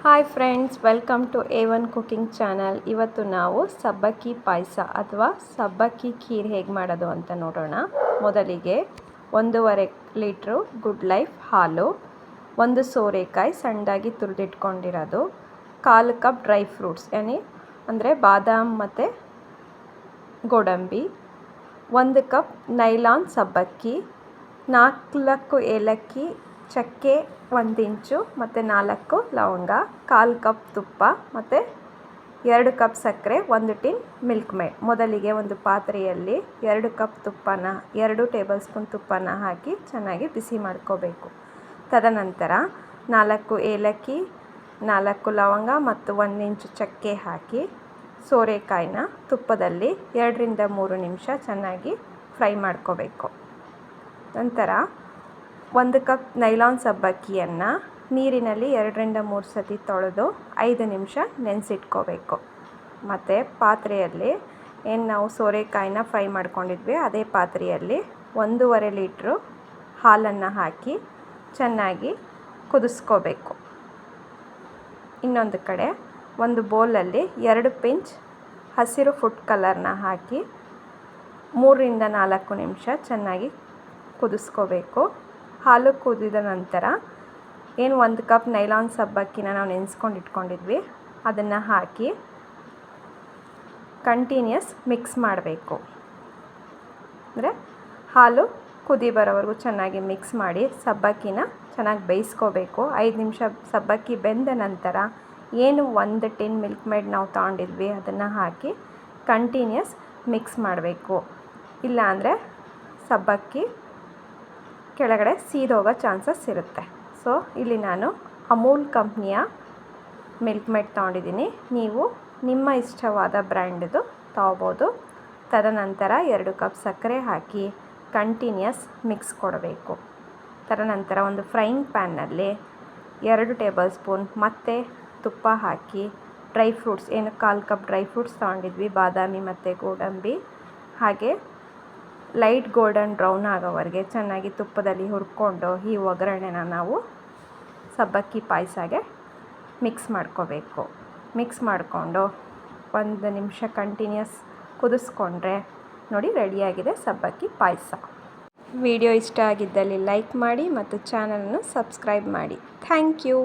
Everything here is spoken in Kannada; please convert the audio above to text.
Hi friends, welcome to A1 cooking channel. ಇವತ್ತು ನಾವು ಸಬ್ಬಕ್ಕಿ ಪಾಯಸ ಅಥವಾ ಸಬ್ಬಕ್ಕಿ ಖೀರ್ ಹೇಗೆ ಮಾಡೋದು ಅಂತ ನೋಡೋಣ. ಮೊದಲಿಗೆ 1.5 ಲೀಟ್ರು ಗುಡ್ ಲೈಫ್ ಹಾಲು, 1 ಸೋರೆಕಾಯಿ ಸಣ್ಣದಾಗಿ ತುರಿದಿಟ್ಕೊಂಡಿರೋದು, 1/4 ಕಪ್ ಡ್ರೈ ಫ್ರೂಟ್ಸ್ ಅಂದರೆ ಬಾದಾಮ್ ಮತ್ತು ಗೋಡಂಬಿ, 1 ಕಪ್ ನೈಲಾನ್ ಸಬ್ಬಕ್ಕಿ, 4 ಏಲಕ್ಕಿ, ಚಕ್ಕೆ 1 ಇಂಚು ಮತ್ತು 4 ಲವಂಗ, 1/4 ಕಪ್ ತುಪ್ಪ ಮತ್ತು 2 ಕಪ್ ಸಕ್ಕರೆ, 1 ಟಿನ್ ಮಿಲ್ಕ್ ಮೇಡ್. ಮೊದಲಿಗೆ ಒಂದು ಪಾತ್ರೆಯಲ್ಲಿ 2 ಕಪ್ ತುಪ್ಪನ 2 ಟೇಬಲ್ ಸ್ಪೂನ್ ತುಪ್ಪನ ಹಾಕಿ ಚೆನ್ನಾಗಿ ಬಿಸಿ ಮಾಡ್ಕೋಬೇಕು. ತದನಂತರ 4 ಏಲಕ್ಕಿ, 4 ಲವಂಗ ಮತ್ತು 1 ಇಂಚು ಚಕ್ಕೆ ಹಾಕಿ ಸೋರೆಕಾಯಿನ ತುಪ್ಪದಲ್ಲಿ 2ರಿಂದ 3 ನಿಮಿಷ ಚೆನ್ನಾಗಿ ಫ್ರೈ ಮಾಡ್ಕೋಬೇಕು. ನಂತರ 1 ಕಪ್ ನೈಲಾನ್ ಸಬ್ಬಕ್ಕಿಯನ್ನು ನೀರಿನಲ್ಲಿ 2ರಿಂದ 3 ಸತಿ ತೊಳೆದು 5 ನಿಮಿಷ ನೆನೆಸಿಟ್ಕೋಬೇಕು. ಮತ್ತು ಪಾತ್ರೆಯಲ್ಲಿ ಏನು ನಾವು ಸೋರೆಕಾಯಿನ ಫ್ರೈ ಮಾಡ್ಕೊಂಡಿದ್ವಿ ಅದೇ ಪಾತ್ರೆಯಲ್ಲಿ 1.5 ಲೀಟ್ರು ಹಾಲನ್ನು ಹಾಕಿ ಚೆನ್ನಾಗಿ ಕುದಿಸ್ಕೋಬೇಕು. ಇನ್ನೊಂದು ಕಡೆ ಒಂದು ಬೌಲಲ್ಲಿ 2 ಪಿಂಚ್ ಹಸಿರು ಫುಡ್ ಕಲರ್ನ ಹಾಕಿ 3ರಿಂದ 4 ನಿಮಿಷ ಚೆನ್ನಾಗಿ ಕುದಿಸ್ಕೋಬೇಕು. ಹಾಲು ಕುದಿದ ನಂತರ ಏನು 1 ಕಪ್ ನೈಲಾನ್ ಸಬ್ಬಕ್ಕಿನ ನಾವು ನೆನೆಸ್ಕೊಂಡು ಇಟ್ಕೊಂಡಿದ್ವಿ ಅದನ್ನು ಹಾಕಿ ಕಂಟಿನ್ಯೂಸ್ ಮಿಕ್ಸ್ ಮಾಡಬೇಕು. ಅಂದರೆ ಹಾಲು ಕುದಿ ಬರೋವರೆಗೂ ಚೆನ್ನಾಗಿ ಮಿಕ್ಸ್ ಮಾಡಿ ಸಬ್ಬಕ್ಕಿನ ಚೆನ್ನಾಗಿ ಬೇಯಿಸ್ಕೋಬೇಕು. 5 ನಿಮಿಷ ಸಬ್ಬಕ್ಕಿ ಬೆಂದ ನಂತರ ಏನು 1 ಟಿನ್ ಮಿಲ್ಕ್ ಮೇಡ್ ನಾವು ತೊಗೊಂಡಿದ್ವಿ ಅದನ್ನು ಹಾಕಿ ಕಂಟಿನ್ಯೂಸ್ ಮಿಕ್ಸ್ ಮಾಡಬೇಕು. ಇಲ್ಲಾಂದರೆ ಸಬ್ಬಕ್ಕಿ ಕೆಳಗಡೆ ಸೀದೋಗೋ ಚಾನ್ಸಸ್ ಇರುತ್ತೆ. ಸೊ ಇಲ್ಲಿ ನಾನು ಅಮೂಲ್ ಕಂಪ್ನಿಯ ಮಿಲ್ಕ್ ಮೇಡ್ ತೊಗೊಂಡಿದ್ದೀನಿ. ನೀವು ನಿಮ್ಮ ಇಷ್ಟವಾದ ಬ್ರ್ಯಾಂಡ್ದು ತೊಗೋಬೋದು. ತದನಂತರ 2 ಕಪ್ ಸಕ್ಕರೆ ಹಾಕಿ ಕಂಟಿನ್ಯೂಸ್ ಮಿಕ್ಸ್ ಕೊಡಬೇಕು. ತದನಂತರ ಒಂದು ಫ್ರೈಯಿಂಗ್ ಪ್ಯಾನ್ನಲ್ಲಿ 2 ಟೇಬಲ್ ಸ್ಪೂನ್ ಮತ್ತು ತುಪ್ಪ ಹಾಕಿ dry fruits 1/4 cup dry fruits ತೊಗೊಂಡಿದ್ವಿ, ಬಾದಾಮಿ ಮತ್ತು ಗೋಡಂಬಿ, ಹಾಗೆ ಲೈಟ್ ಗೋಲ್ಡನ್ ಬ್ರೌನ್ ಆಗೋವರೆಗೆ ಚೆನ್ನಾಗಿ ತುಪ್ಪದಲ್ಲಿ ಹುರ್ಕೊಂಡು ಈ ಒಗ್ಗರಣೆನ ನಾವು ಸಬ್ಬಕ್ಕಿ ಪಾಯಸಗೆ ಮಿಕ್ಸ್ ಮಾಡ್ಕೋಬೇಕು. ಮಿಕ್ಸ್ ಮಾಡಿಕೊಂಡು 1 ನಿಮಿಷ ಕಂಟಿನ್ಯೂಸ್ ಕುದಿಸ್ಕೊಂಡ್ರೆ ನೋಡಿ ರೆಡಿಯಾಗಿದೆ ಸಬ್ಬಕ್ಕಿ ಪಾಯಸ. ವಿಡಿಯೋ ಇಷ್ಟ ಆಗಿದ್ದಲ್ಲಿ ಲೈಕ್ ಮಾಡಿ ಮತ್ತು ಚಾನಲನ್ನು ಸಬ್ಸ್ಕ್ರೈಬ್ ಮಾಡಿ. Thank you.